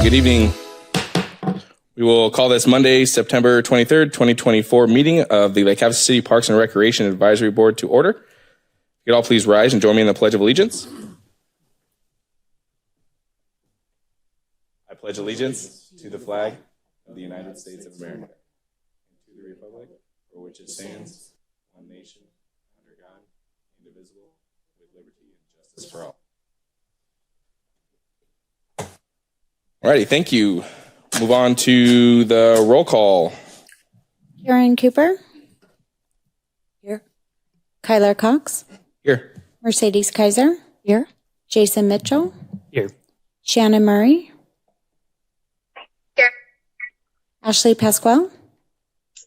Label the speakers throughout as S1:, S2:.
S1: Good evening. We will call this Monday, September 23rd, 2024 meeting of the Lake Havasu City Parks and Recreation Advisory Board to order. If you could all please rise and join me in the Pledge of Allegiance. I pledge allegiance to the flag of the United States of America, and to the republic for which it stands, one nation, under God, indivisible, with liberty and justice for all. Alrighty, thank you. Move on to the roll call.
S2: Karen Cooper. Here. Kyler Cox.
S1: Here.
S2: Mercedes Kaiser. Here. Jason Mitchell.
S3: Here.
S2: Shannon Murray.
S4: Here.
S2: Ashley Pasquale.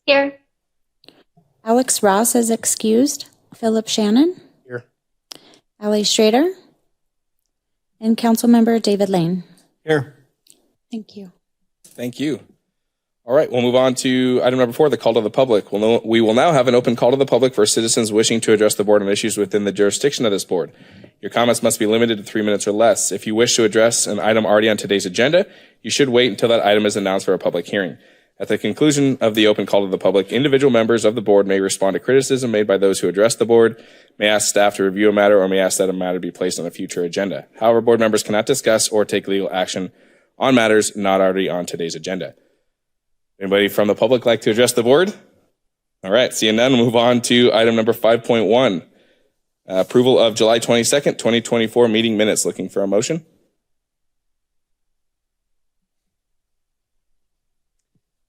S4: Here.
S2: Alex Ross is excused. Philip Shannon.
S3: Here.
S2: Ali Schrader. And Councilmember David Lane.
S3: Here.
S2: Thank you.
S1: Thank you. All right, we'll move on to item number 4, the call to the public. We will now have an open call to the public for citizens wishing to address the board on issues within the jurisdiction of this board. Your comments must be limited to 3 minutes or less. If you wish to address an item already on today's agenda, you should wait until that item is announced for a public hearing. At the conclusion of the open call to the public, individual members of the board may respond to criticism made by those who address the board, may ask staff to review a matter, or may ask that a matter be placed on a future agenda. However, board members cannot discuss or take legal action on matters not already on today's agenda. Anybody from the public like to address the board? All right, seeing none, we'll move on to item number 5.1, approval of July 22nd, 2024 meeting minutes. Looking for a motion?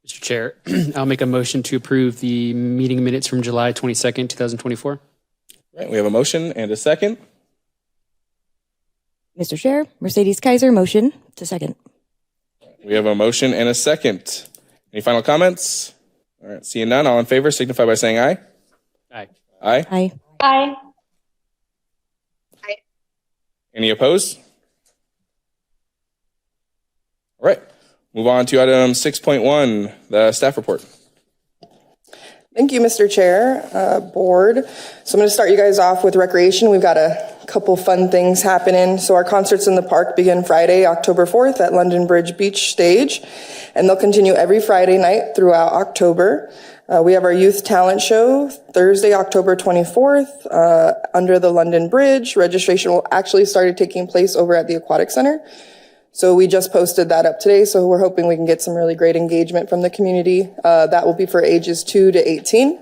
S3: Mr. Chair, I'll make a motion to approve the meeting minutes from July 22nd, 2024.
S1: All right, we have a motion and a second.
S5: Mr. Chair, Mercedes Kaiser, motion to second.
S1: We have a motion and a second. Any final comments? All right, seeing none, all in favor signify by saying aye.
S3: Aye.
S1: Aye.
S5: Aye.
S4: Aye.
S1: Any opposed? All right, move on to item 6.1, the staff report.
S6: Thank you, Mr. Chair, board. So I'm going to start you guys off with recreation. We've got a couple fun things happening. So our concerts in the park begin Friday, October 4th at London Bridge Beach Stage, and they'll continue every Friday night throughout October. We have our youth talent show Thursday, October 24th, under the London Bridge. Registration will actually start taking place over at the Aquatic Center. So we just posted that up today, so we're hoping we can get some really great engagement from the community. That will be for ages 2 to 18.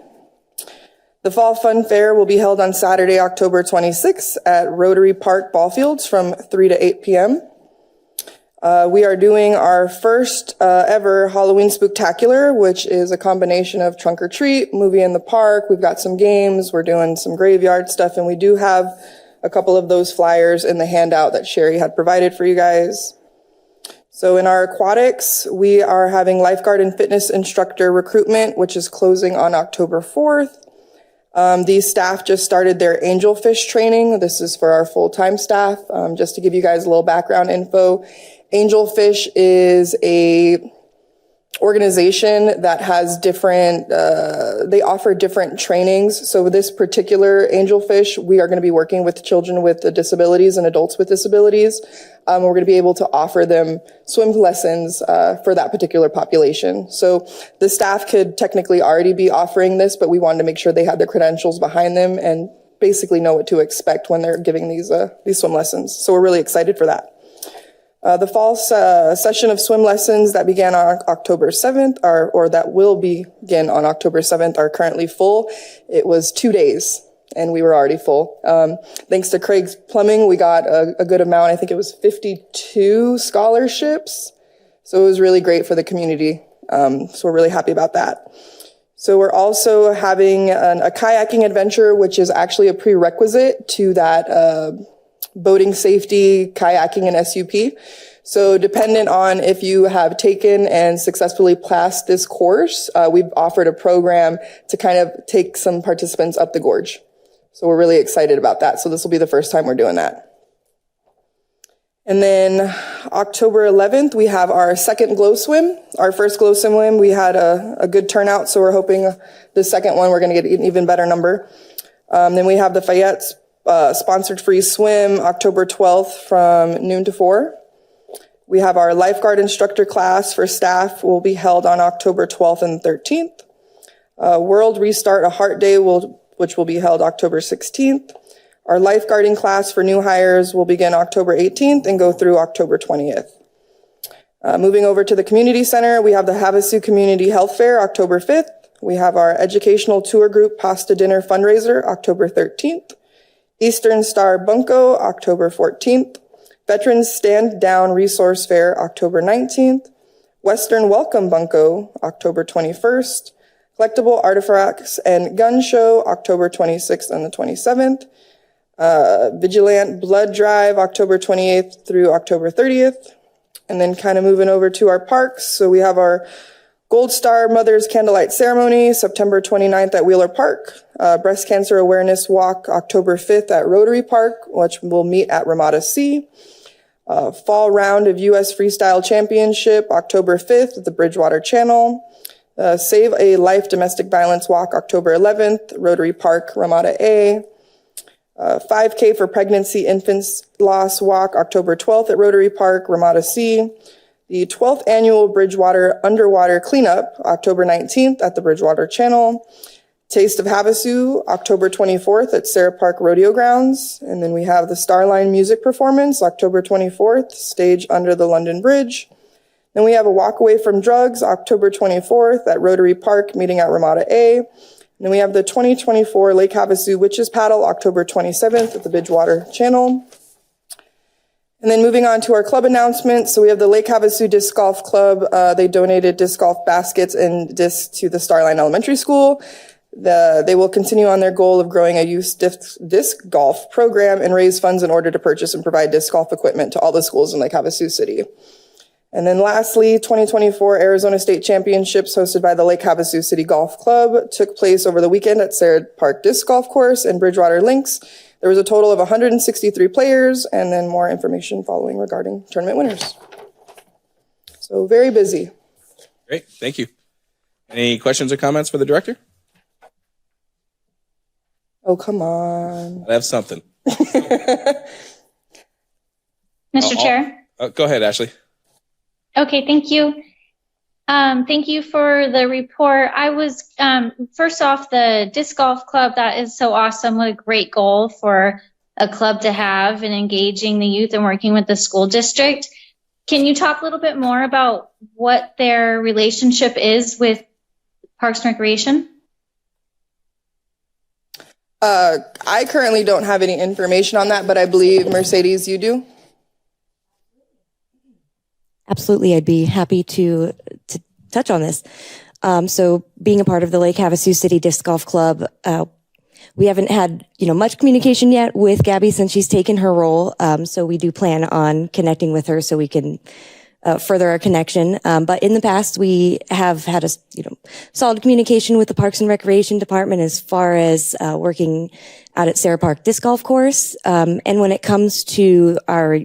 S6: The Fall Fun Fair will be held on Saturday, October 26th at Rotary Park Ballfields from 3 to 8 p.m. We are doing our first ever Halloween Spooktacular, which is a combination of trunk or treat, movie in the park. We've got some games, we're doing some graveyard stuff, and we do have a couple of those flyers in the handout that Sherry had provided for you guys. So in our aquatics, we are having lifeguard and fitness instructor recruitment, which is closing on October 4th. These staff just started their angelfish training. This is for our full-time staff. Just to give you guys a little background info, Angelfish is a organization that has different, they offer different trainings. So with this particular Angelfish, we are going to be working with children with disabilities and adults with disabilities. We're going to be able to offer them swim lessons for that particular population. So the staff could technically already be offering this, but we wanted to make sure they had the credentials behind them and basically know what to expect when they're giving these swim lessons. So we're really excited for that. The fall session of swim lessons that began on October 7th, or that will begin on October 7th, are currently full. It was 2 days, and we were already full. Thanks to Craig's Plumbing, we got a good amount. I think it was 52 scholarships. So it was really great for the community. So we're really happy about that. So we're also having a kayaking adventure, which is actually a prerequisite to that boating safety, kayaking, and SUP. So dependent on if you have taken and successfully passed this course, we've offered a program to kind of take some participants up the gorge. So we're really excited about that. So this will be the first time we're doing that. And then October 11th, we have our second Glow Swim. Our first Glow Swim, we had a good turnout, so we're hoping the second one we're going to get an even better number. Then we have the Fayette's sponsored free swim October 12th from noon to 4. We have our lifeguard instructor class for staff will be held on October 12th and 13th. World Restart a Heart Day, which will be held October 16th. Our lifeguarding class for new hires will begin October 18th and go through October 20th. Moving over to the community center, we have the Havasu Community Health Fair, October 5th. We have our educational tour group pasta dinner fundraiser, October 13th. Eastern Star Bunko, October 14th. Veterans Stand Down Resource Fair, October 19th. Western Welcome Bunko, October 21st. Collectible Artifacts and Gun Show, October 26th and the 27th. Vigilant Blood Drive, October 28th through October 30th. And then kind of moving over to our parks. So we have our Gold Star Mothers Candlelight Ceremony, September 29th at Wheeler Park. Breast Cancer Awareness Walk, October 5th at Rotary Park, which will meet at Ramada C. Fall round of U.S. Freestyle Championship, October 5th at the Bridgewater Channel. Save a Life Domestic Violence Walk, October 11th, Rotary Park, Ramada A. 5K for Pregnancy Infants Loss Walk, October 12th at Rotary Park, Ramada C. The 12th Annual Bridgewater Underwater Cleanup, October 19th at the Bridgewater Channel. Taste of Havasu, October 24th at Sarah Park Rodeo Grounds. And then we have the Starline Music Performance, October 24th, stage under the London Bridge. Then we have a Walk Away from Drugs, October 24th at Rotary Park, meeting at Ramada A. And then we have the 2024 Lake Havasu Witches Paddle, October 27th at the Bridgewater Channel. And then moving on to our club announcements. So we have the Lake Havasu Disc Golf Club. They donated disc golf baskets and discs to the Starline Elementary School. They will continue on their goal of growing a youth disc golf program and raise funds in order to purchase and provide disc golf equipment to all the schools in Lake Havasu City. And then lastly, 2024 Arizona State Championships hosted by the Lake Havasu City Golf Club took place over the weekend at Sarah Park Disc Golf Course and Bridgewater Links. There was a total of 163 players, and then more information following regarding tournament winners. So very busy.
S1: Great, thank you. Any questions or comments for the director?
S6: Oh, come on.
S1: I have something.
S4: Mr. Chair.
S1: Go ahead, Ashley.
S4: Okay, thank you. Thank you for the report. I was, first off, the Disc Golf Club, that is so awesome. What a great goal for a club to have in engaging the youth and working with the school district. Can you talk a little bit more about what their relationship is with Parks and Recreation?
S6: I currently don't have any information on that, but I believe, Mercedes, you do?
S5: Absolutely, I'd be happy to touch on this. So being a part of the Lake Havasu City Disc Golf Club, we haven't had, much communication yet with Gabby since she's taken her role. So we do plan on connecting with her so we can further our connection. But in the past, we have had solid communication with the Parks and Recreation Department as far as working out at Sarah Park Disc Golf Course. And when it comes to our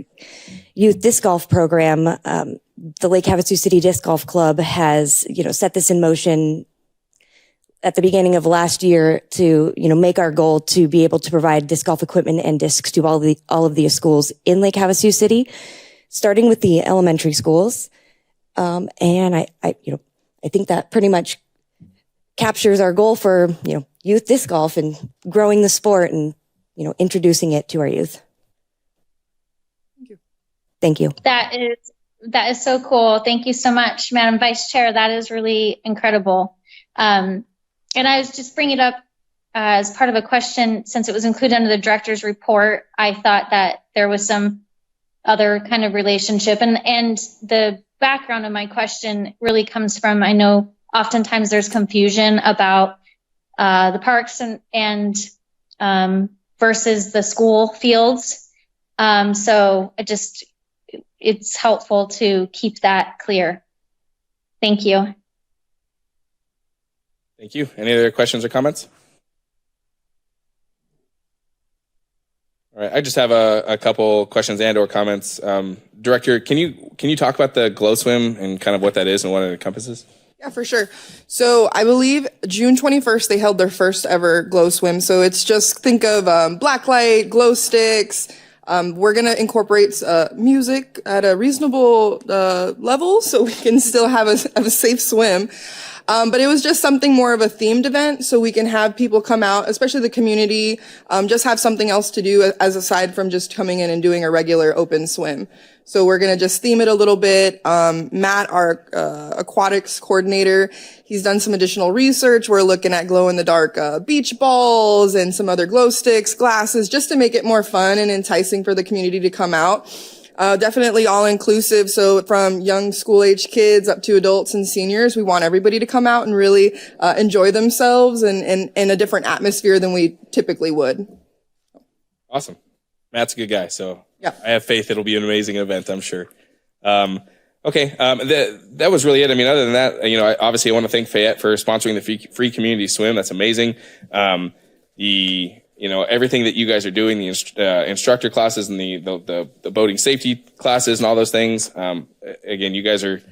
S5: youth disc golf program, the Lake Havasu City Disc Golf Club has, set this in motion at the beginning of last year to, make our goal to be able to provide disc golf equipment and discs to all of the schools in Lake Havasu City, starting with the elementary schools. And I think that pretty much captures our goal for, youth disc golf and growing the sport and, introducing it to our youth. Thank you.
S4: That is so cool. Thank you so much, Madam Vice Chair. That is really incredible. And I was just bringing it up as part of a question, since it was included under the director's report. I thought that there was some other kind of relationship, and the background of my question really comes from, I know oftentimes there's confusion about the parks and versus the school fields. So it's helpful to keep that clear. Thank you.
S1: Thank you. Any other questions or comments? All right, I just have a couple questions and or comments. Director, can you talk about the Glow Swim and kind of what that is and what it encompasses?
S6: Yeah, for sure. So I believe June 21st, they held their first ever Glow Swim. So it's just, think of black light, glow sticks, We're going to incorporate music at a reasonable level so we can still have a safe swim. But it was just something more of a themed event so we can have people come out, especially the community, just have something else to do as aside from just coming in and doing a regular open swim. So we're going to just theme it a little bit. Matt, our aquatics coordinator, he's done some additional research. We're looking at glow in the dark beach balls and some other glow sticks, glasses, just to make it more fun and enticing for the community to come out. Definitely all inclusive. So from young school age kids up to adults and seniors, we want everybody to come out and really enjoy themselves and in a different atmosphere than we typically would.
S1: Awesome. Matt's a good guy, so
S6: Yeah.
S1: I have faith it'll be an amazing event, I'm sure. That was really it. I mean, other than that, obviously I want to thank Fayette for sponsoring the free community swim. That's amazing. Everything that you guys are doing, the instructor classes and the boating safety classes and all those things. Again, you guys are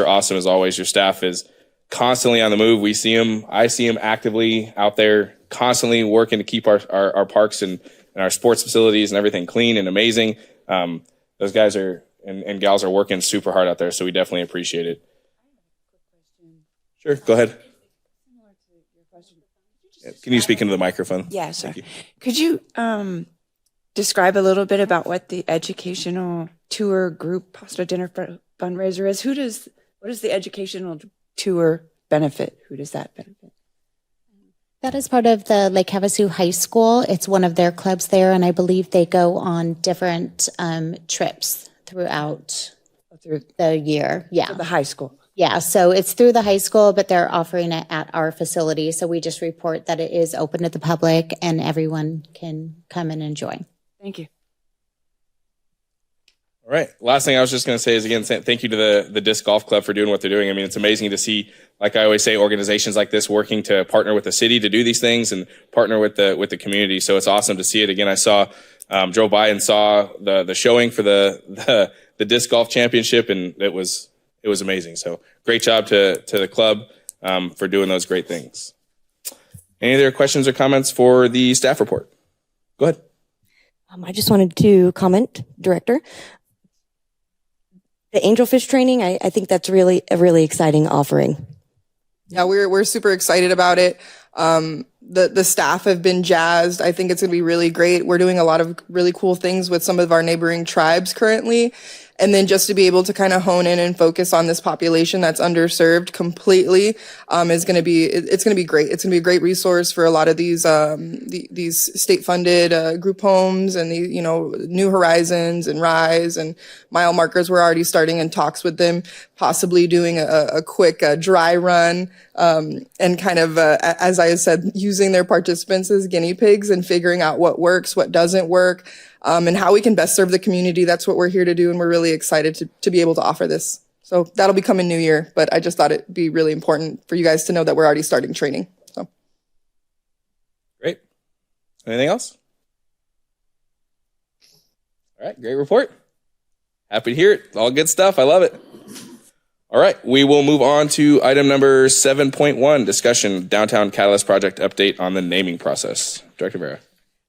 S1: awesome as always. Your staff is constantly on the move. We see them. I see them actively out there, constantly working to keep our parks and our sports facilities and everything clean and amazing. Those guys and gals are working super hard out there, so we definitely appreciate it. Sure, go ahead. Can you speak into the microphone?
S7: Yeah, sure.
S1: Thank you.
S7: Could you describe a little bit about what the educational tour group pasta dinner fundraiser is? What does the educational tour benefit? Who does that benefit?
S2: That is part of the Lake Havasu High School. It's one of their clubs there, and I believe they go on different trips throughout
S7: Through
S2: the year. Yeah.
S7: the high school.
S2: Yeah, so it's through the high school, but they're offering it at our facility. So we just report that it is open to the public and everyone can come and enjoy.
S7: Thank you.
S1: All right. Last thing I was just going to say is, again, thank you to the Disc Golf Club for doing what they're doing. I mean, it's amazing to see, like I always say, organizations like this working to partner with the city to do these things and partner with the community. So it's awesome to see it. Again, I drove by and saw the showing for the Disc Golf Championship, and it was amazing. So great job to the club for doing those great things. Any other questions or comments for the staff report? Go ahead.
S5: I just wanted to comment, Director. The angelfish training, I think that's really a really exciting offering.
S6: Yeah, we're super excited about it. The staff have been jazzed. I think it's going to be really great. We're doing a lot of really cool things with some of our neighboring tribes currently. And then just to be able to kind of hone in and focus on this population that's underserved completely is going to be, it's going to be great. It's going to be a great resource for a lot of these state funded group homes and the, New Horizons and Rise and Mile Markers. We're already starting in talks with them, possibly doing a quick dry run and kind of, as I said, using their participants as guinea pigs and figuring out what works, what doesn't work. And how we can best serve the community. That's what we're here to do, and we're really excited to be able to offer this. So that'll be coming new year, but I just thought it'd be really important for you guys to know that we're already starting training. So
S1: Great. Anything else? All right, great report. Happy to hear it. All good stuff. I love it. All right, we will move on to item number 7.1, discussion Downtown Catalyst Project update on the naming process. Director Vera.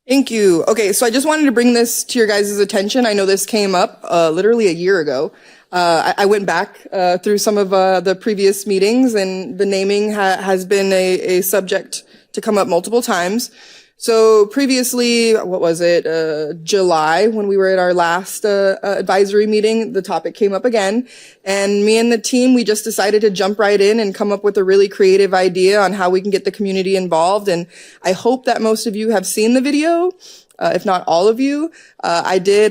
S6: Thank you. Okay, so I just wanted to bring this to your guys' attention. I know this came up literally a year ago. I went back through some of the previous meetings, and the naming has been a subject to come up multiple times. So previously, what was it, July, when we were at our last advisory meeting, the topic came up again. And me and the team, we just decided to jump right in and come up with a really creative idea on how we can get the community involved. And I hope that most of you have seen the video. If not all of you. I did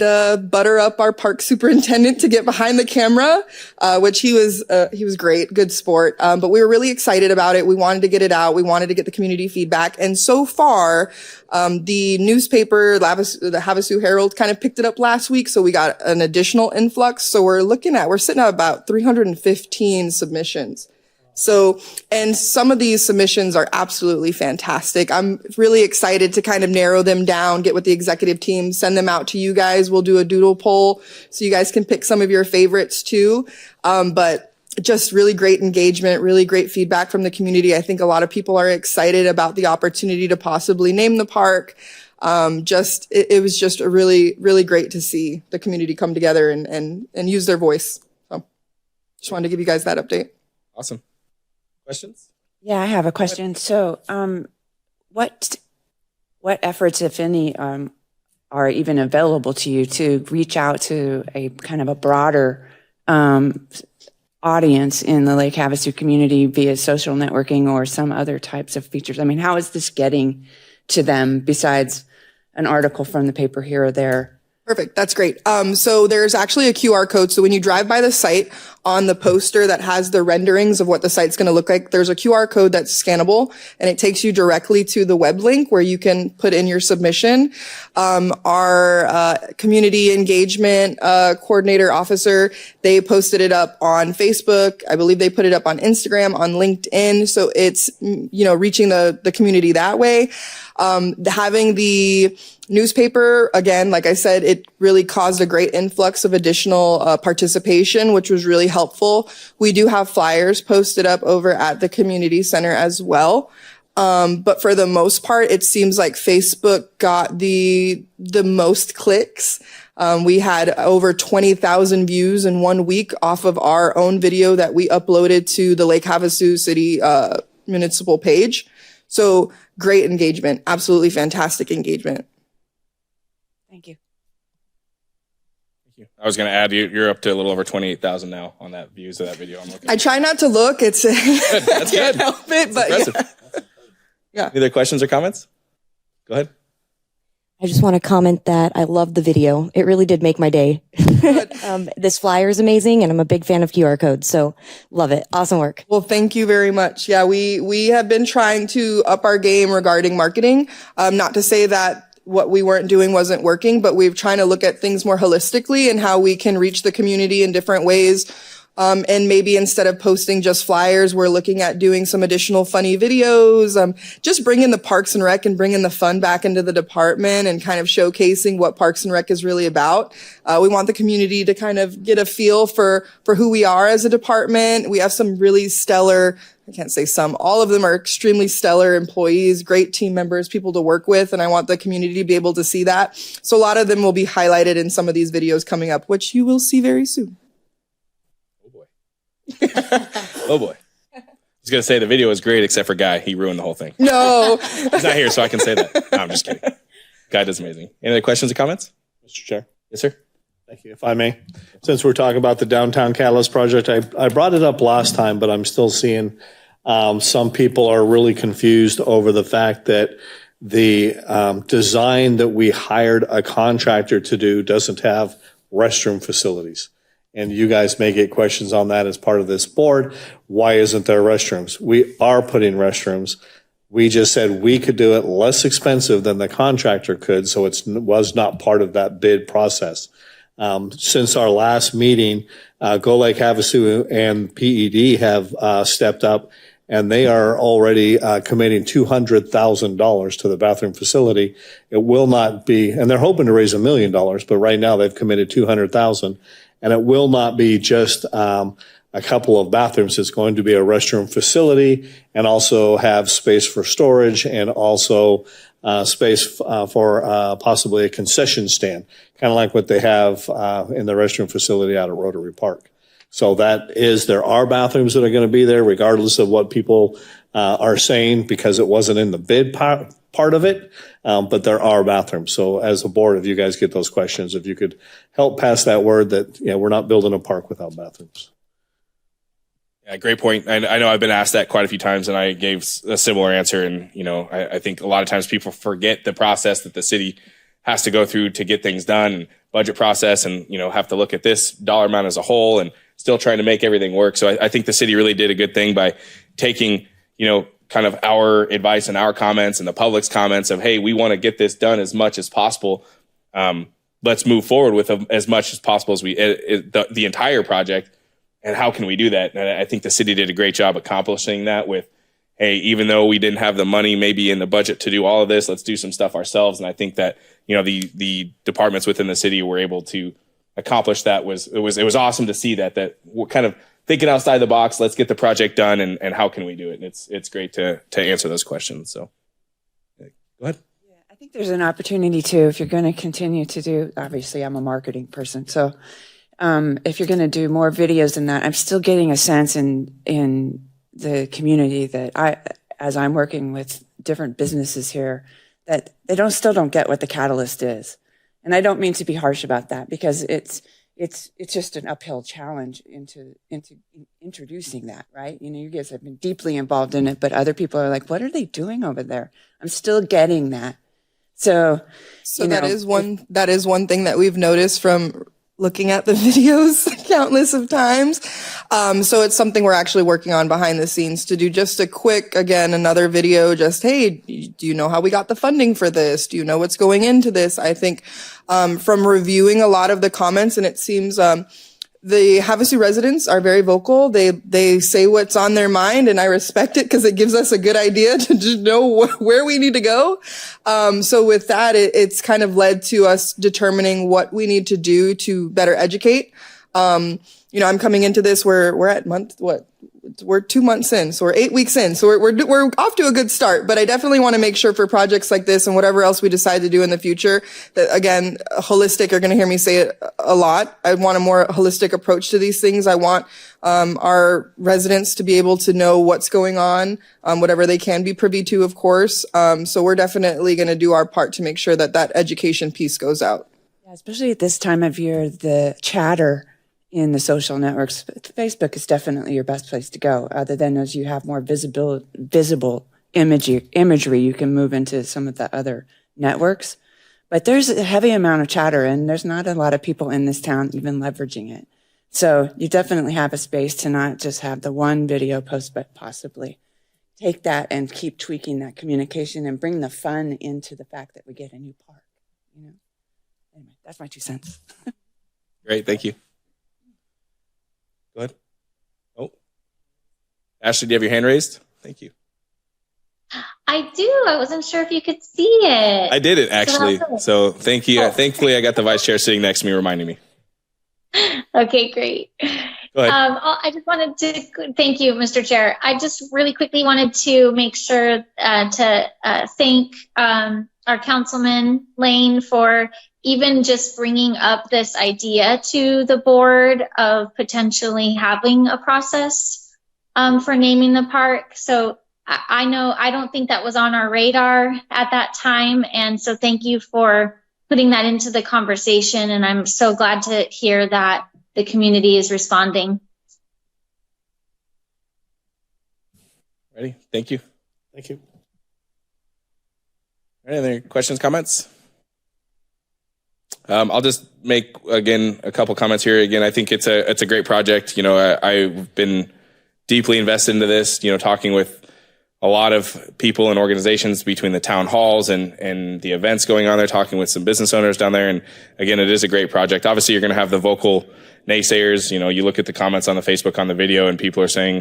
S6: butter up our park superintendent to get behind the camera, which he was great, good sport. But we were really excited about it. We wanted to get it out. We wanted to get the community feedback. And so far, the newspaper, the Havasu Herald, kind of picked it up last week. So we got an additional influx. So we're sitting at about 315 submissions. So, and some of these submissions are absolutely fantastic. I'm really excited to kind of narrow them down, get with the executive team, send them out to you guys. We'll do a doodle poll so you guys can pick some of your favorites too. But just really great engagement, really great feedback from the community. I think a lot of people are excited about the opportunity to possibly name the park. It was just a really, really great to see the community come together and use their voice. So just wanted to give you guys that update.
S1: Awesome. Questions?
S7: Yeah, I have a question. So, what efforts, if any, are even available to you to reach out to a kind of a broader audience in the Lake Havasu community via social networking or some other types of features? I mean, how is this getting to them besides an article from the paper here or there?
S6: Perfect. That's great. So there's actually a QR code. So when you drive by the site, on the poster that has the renderings of what the site's going to look like, there's a QR code that's scannable, and it takes you directly to the web link where you can put in your submission. Our community engagement coordinator officer, they posted it up on Facebook. I believe they put it up on Instagram, on LinkedIn. So it's, reaching the community that way. Having the newspaper, again, like I said, it really caused a great influx of additional participation, which was really helpful. We do have flyers posted up over at the community center as well. But for the most part, it seems like Facebook got the most clicks. We had over 20,000 views in 1 week off of our own video that we uploaded to the Lake Havasu City municipal page. So great engagement, absolutely fantastic engagement.
S7: Thank you.
S1: I was going to add, you're up to a little over 28,000 now on that views of that video. I'm looking.
S6: I try not to look. It's
S1: Good. That's good.
S6: help it, but
S1: Impressive.
S6: yeah.
S1: Any other questions or comments? Go ahead.
S5: I just want to comment that I love the video. It really did make my day. This flyer is amazing, and I'm a big fan of QR codes, so love it. Awesome work.
S6: Well, thank you very much. Yeah, we have been trying to up our game regarding marketing. Not to say that what we weren't doing wasn't working, but we're trying to look at things more holistically and how we can reach the community in different ways. And maybe instead of posting just flyers, we're looking at doing some additional funny videos, just bringing the Parks and Rec and bringing the fun back into the department and kind of showcasing what Parks and Rec is really about. We want the community to kind of get a feel for who we are as a department. We have some really stellar, I can't say some, all of them are extremely stellar employees, great team members, people to work with. And I want the community to be able to see that. So a lot of them will be highlighted in some of these videos coming up, which you will see very soon.
S1: Oh boy. I was going to say the video was great except for Guy. He ruined the whole thing.
S6: No.
S1: He's not here, so I can say that. No, I'm just kidding. Guy does amazing. Any other questions or comments?
S8: Mr. Chair.
S1: Yes, sir.
S8: Thank you. If I may, since we're talking about the Downtown Catalyst project, I brought it up last time, but I'm still seeing some people are really confused over the fact that the design that we hired a contractor to do doesn't have restroom facilities. And you guys may get questions on that as part of this board. Why isn't there restrooms? We are putting restrooms. We just said we could do it less expensive than the contractor could, so it was not part of that bid process. Since our last meeting, Go Lake Havasu and PED have stepped up, and they are already committing $200,000 to the bathroom facility. It will not be, and they're hoping to raise $1 million, but right now they've committed $200,000. And it will not be just a couple of bathrooms. It's going to be a restroom facility and also have space for storage and also space for possibly a concession stand, kind of like what they have in the restroom facility out at Rotary Park. So there are bathrooms that are going to be there regardless of what people are saying because it wasn't in the bid part of it, but there are bathrooms. So as a board, if you guys get those questions, if you could help pass that word that we're not building a park without bathrooms.
S1: Yeah, great point. I know I've been asked that quite a few times, and I gave a similar answer. And I think a lot of times people forget the process that the city has to go through to get things done, and budget process, and have to look at this dollar amount as a whole, and still trying to make everything work. So I think the city really did a good thing by taking kind of our advice and our comments and the public's comments of, hey, we want to get this done as much as possible. Let's move forward with as much as possible as the entire project. And how can we do that? And I think the city did a great job accomplishing that with, hey, even though we didn't have the money maybe in the budget to do all of this, let's do some stuff ourselves. And I think that, the departments within the city were able to accomplish that. It was awesome to see that we're kind of thinking outside the box. Let's get the project done, and how can we do it? And it's great to answer those questions. So, go ahead.
S7: Yeah, I think there's an opportunity too, if you're going to continue to do, obviously I'm a marketing person. So if you're going to do more videos than that, I'm still getting a sense in the community that as I'm working with different businesses here, that they still don't get what the catalyst is. And I don't mean to be harsh about that, because it's just an uphill challenge into introducing that, right? You know, you guys have been deeply involved in it, but other people are like, what are they doing over there? I'm still getting that. So
S6: that is one thing that we've noticed from looking at the videos countless of times. So it's something we're actually working on behind the scenes to do just a quick, again, another video, just, hey, do you know how we got the funding for this? Do you know what's going into this? I think from reviewing a lot of the comments, and it seems the Havasu residents are very vocal. They say what's on their mind, and I respect it because it gives us a good idea to just know where we need to go. So with that, it's kind of led to us determining what we need to do to better educate. I'm coming into this, we're at we're 2 months in, so we're 8 weeks in, so we're off to a good start. But I definitely want to make sure for projects like this and whatever else we decide to do in the future, that again, holistic, you're going to hear me say it a lot. I want a more holistic approach to these things. I want our residents to be able to know what's going on, whatever they can be privy to, of course. So we're definitely going to do our part to make sure that education piece goes out.
S7: yeah, especially at this time of year, the chatter in the social networks, Facebook is definitely your best place to go. Other than as you have more visible imagery, you can move into some of the other networks. But there's a heavy amount of chatter, and there's not a lot of people in this town even leveraging it. So you definitely have a space to not just have the one video post, but possibly take that and keep tweaking that communication and bring the fun into the fact that we get a new park. You know, anyway, that's my 2 cents.
S1: Great, thank you. Go ahead. Oh, Ashley, do you have your hand raised? Thank you.
S4: I do. I wasn't sure if you could see it.
S1: I did it actually. So thank you.
S4: Oh.
S1: Thankfully, I got the vice chair sitting next to me reminding me.
S4: Okay, great.
S1: Go ahead.
S4: I just wanted to thank you, Mr. Chair. I just really quickly wanted to make sure to thank our Councilman Lane for even just bringing up this idea to the board of potentially having a process for naming the park. So I know, I don't think that was on our radar at that time. And so thank you for putting that into the conversation. And I'm so glad to hear that the community is responding.
S1: Ready? Thank you.
S8: Thank you.
S1: Any other questions, comments? I'll just make, again, a couple comments here. Again, I think it's a great project. You know, I've been deeply invested into this, you know, talking with a lot of people and organizations between the town halls and the events going on there, talking with some business owners down there. And again, it is a great project. Obviously, you're going to have the vocal naysayers. You know, you look at the comments on the Facebook on the video and people are saying,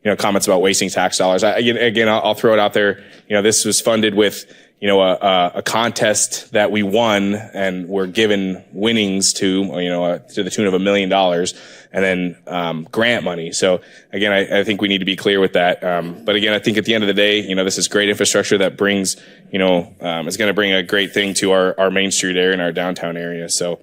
S1: you know, comments about wasting tax dollars. I'll throw it out there. You know, this was funded with, you know, a contest that we won and were given winnings to, you know, to the tune of $1 million, and then grant money. So again, I think we need to be clear with that. But again, I think at the end of the day, you know, this is great infrastructure that brings, you know, is going to bring a great thing to our Main Street area and our downtown area. So,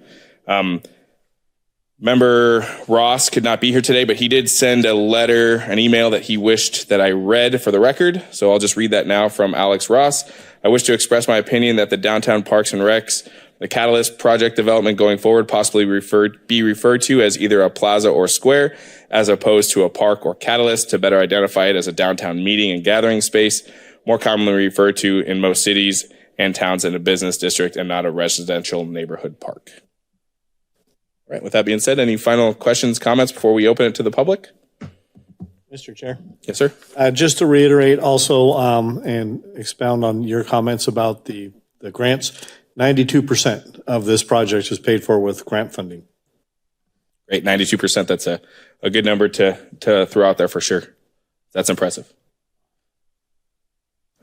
S1: Member Ross could not be here today, but he did send a letter, an email that he wished that I read for the record. So I'll just read that now from Alex Ross. I wish to express my opinion that the downtown parks and recs, the Catalyst project development going forward, possibly be referred to as either a plaza or square, as opposed to a park or catalyst, to better identify it as a downtown meeting and gathering space, more commonly referred to in most cities and towns in a business district and not a residential neighborhood park. All right, with that being said, any final questions, comments before we open it to the public?
S8: Mr. Chair.
S1: Yes, sir.
S8: Just to reiterate also and expound on your comments about the grants, 92% of this project is paid for with grant funding.
S1: Great, 92%. That's a good number to throw out there for sure. That's impressive.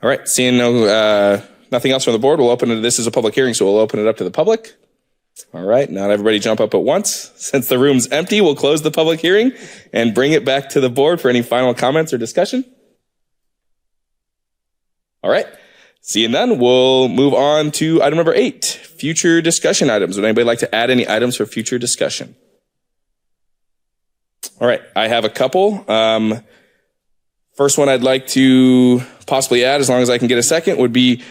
S1: All right, seeing nothing else from the board, we'll open it. This is a public hearing, so we'll open it up to the public. All right, not everybody jump up at once. Since the room's empty, we'll close the public hearing and bring it back to the board for any final comments or discussion. All right, Seeing none, we'll move on to item number 8, future discussion items. Would anybody like to add any items for future discussion? All right, I have a couple. First one I'd like to possibly add, as long as I can get a second, would be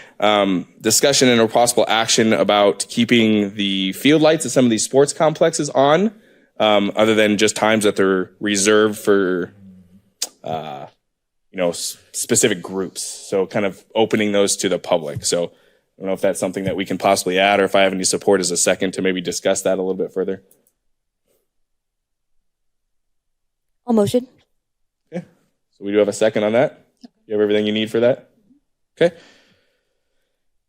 S1: discussion and or possible action about keeping the field lights at some of these sports complexes on, other than just times that they're reserved for, specific groups. So kind of opening those to the public. So I don't know if that's something that we can possibly add, or if I have any support as a second to maybe discuss that a little bit further.
S5: I'll motion.
S1: Okay. So we do have a second on that. You have everything you need for that? Okay.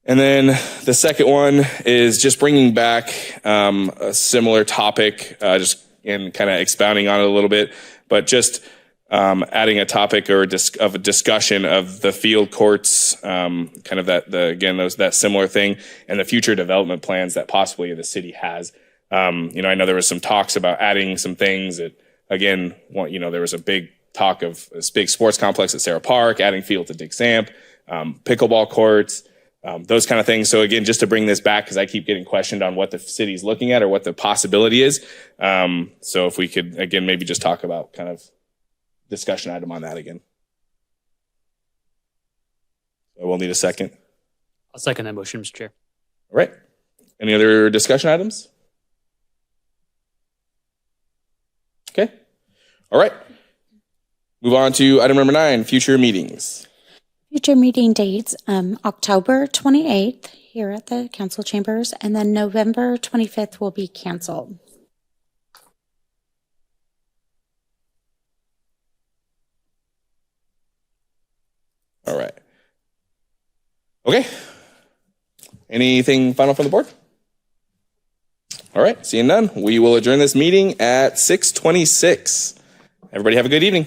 S1: And then the second one is just bringing back a similar topic, just and kind of expounding on it a little bit, but just adding a topic or of a discussion of the field courts, kind of that similar thing, and the future development plans that possibly the city has. I know there was some talks about adding some things that, again, there was a big talk of this big sports complex at Sarah Park, adding field to Dick Samp, pickleball courts, those kind of things. So again, just to bring this back, because I keep getting questioned on what the city's looking at or what the possibility is. So if we could, again, maybe just talk about kind of discussion item on that again. I will need a second.
S3: I'll second that motion, Mr. Chair.
S1: All right. Any other discussion items? Okay. All right. Move on to item number 9, future meetings.
S2: Future meeting dates, October 28th here at the council chambers, and then November 25th will be canceled.
S1: All right. Okay. Anything final from the board? All right. Seeing none, we will adjourn this meeting at 6:26. Everybody have a good evening.